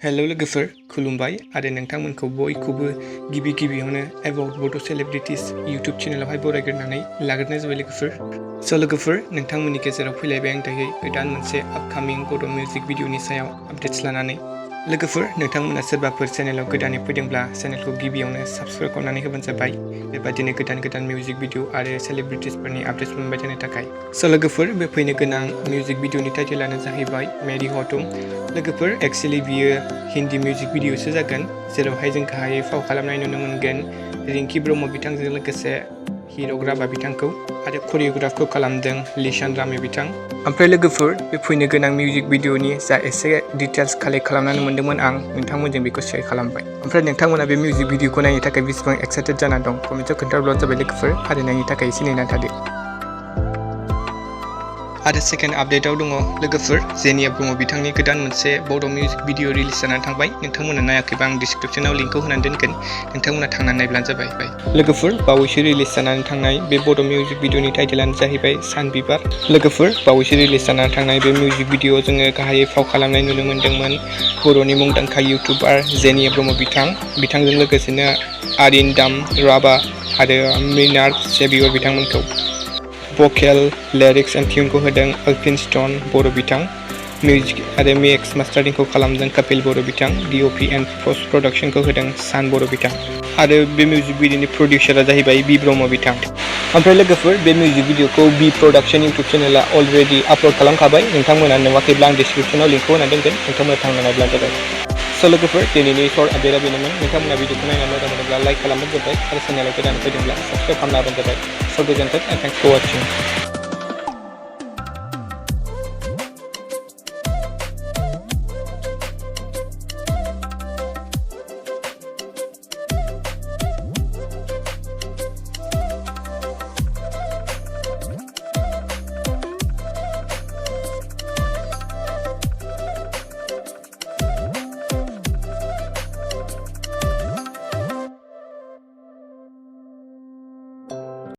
Hello लोगोफोर खुलुमबाय आरो नोंथांमोनखौ बयखौबो गिबियावनो एबाउट बड' सेलिब्रिटिस यूट्यूब चेनेलावहाय बरायग्रोनानै लाग्रोनाय जाबाय लोगोफोर। लोगोफोर नोंथांमोननि गेजेराव फैलायबाय आं दायो गोदान मोनसे आपकामिं बड' मिउजिक भिडिअनि सायाव आपडेट्स लानानै। लोगोफोर नोंथांमोना सोरबाफोर चेनेलाव गोदानै फैदोंब्ला चेनेलखौ गिबियावनो साबस्क्राइब खालामनानै होबानो जाबाय बेबादिनो गोदान मिउजिक भिडिअ आरो सेलिब्रिटिसफोरनि आपडेट्स मोनबाय थानो थाखाय। लोगोफोर बे फैनो गोनां मिउजिक भिडिअनि टाइटेलानो जाहैबाय मेरी हो तुम। लोगोफोर एक्चुअली बियो हिन्दी मिउजिक भिडिअसो जागोन जेरावहाय जों गाहायै फाव खालामनाय नुनो मोनगोन रिंकी ब्रह्म बिथांजों लोगोसे हिरक राभा बिथांखौ आरो करिय'ग्राफखौ खालामदों लिसान रामे बिथां। ओमफ्राय लोगोफोर बे फैनो गोनां मिउजिक भिडिअनि जा एसे डिटेल्स कालेक्ट खालामनानै मोनदोंमोन आं नोंथांमोनजों बेखौ शेयार खालामबाय। ओमफ्राय नोंथांमोना बे मिउजिक भिडिअखौ नायनो थाखाय बेसेबां एक्साइटेड जाना दं कमेन्टआव खोन्थाहरब्लानो जाबाय लोगोफोर आरो नायनो थाखाय एसे नेनानै थादो। आरो सेकेन्ड आपडेटआव दङ लोगोफोर जेनिया ब्रह्म बिथांनि गोदान मोनसे बड' मिउजिक भिडिअ रिलिज जानानै थांबाय। नोंथांमोना नायाखैबा आं डिसक्रिप्शनाव लिंकखौ होनानै दोनगोन नोंथांमोना थांनानै नायब्लानो जाबाय। लोगोफोर बावैसो रिलिज जानानै थांनाय बे बड' मिउजिक भिडिअनि टाइटेलानो जाहैबाय सान बिबार। लोगोफोर बावैसो रिलिज जानानै थांनाय बे मिउजिक भिडिअआव जोङो गाहायै फाव खालामनाय नुनो मोन्दोंमोन बर'नि मुंदांखा इउटुबार जेनिया ब्रह्म बिथांजों लोगोसेनो आरिन्दाम राभा आरो मिनार सेबियर बिथांमोनखौ। भकेल लिरिक्स एन्ड टिउनखौ होदों अल्पिन स्टन बर' बिथां। मिउजिक आरो मिक्स मास्टारिंखौ खालामदों कपिल बर' बिथां। डिअपि एन्ड पस्ट प्रडाक्शनखौ होदों सान बर' बिथां आरो बे मिउजिक भिडिअनि प्रडिउसारा जाहैबाय बी ब्रह्म बिथां। ओमफ्राय लोगोफोर बे मिउजिक भिडिअखौ बी प्रडाक्शन इउटुब चेनेला अलरेडि आपल'ड खालामखाबाय। नोंथांमोना नुवाखैब्ला आं डिसक्रिप्शनाव लिंकखौ होनानै दोनगोन नोंथांमोना थांना नायब्लानो जाबाय। लोगोफोर दिनैनि सर्ट आपडेटआ बेनोमोन। नोंथांमोना भिडिअखौ नायनानै मोजां मोनोब्ला लाइक खालामबानो जाबाय आरो चेनेलाव गोदान फैदोंब्ला साबस्क्राइब खालामना होबानो जाबाय। गोजोन्थों एन्ड थेंक्स फर वाचिं।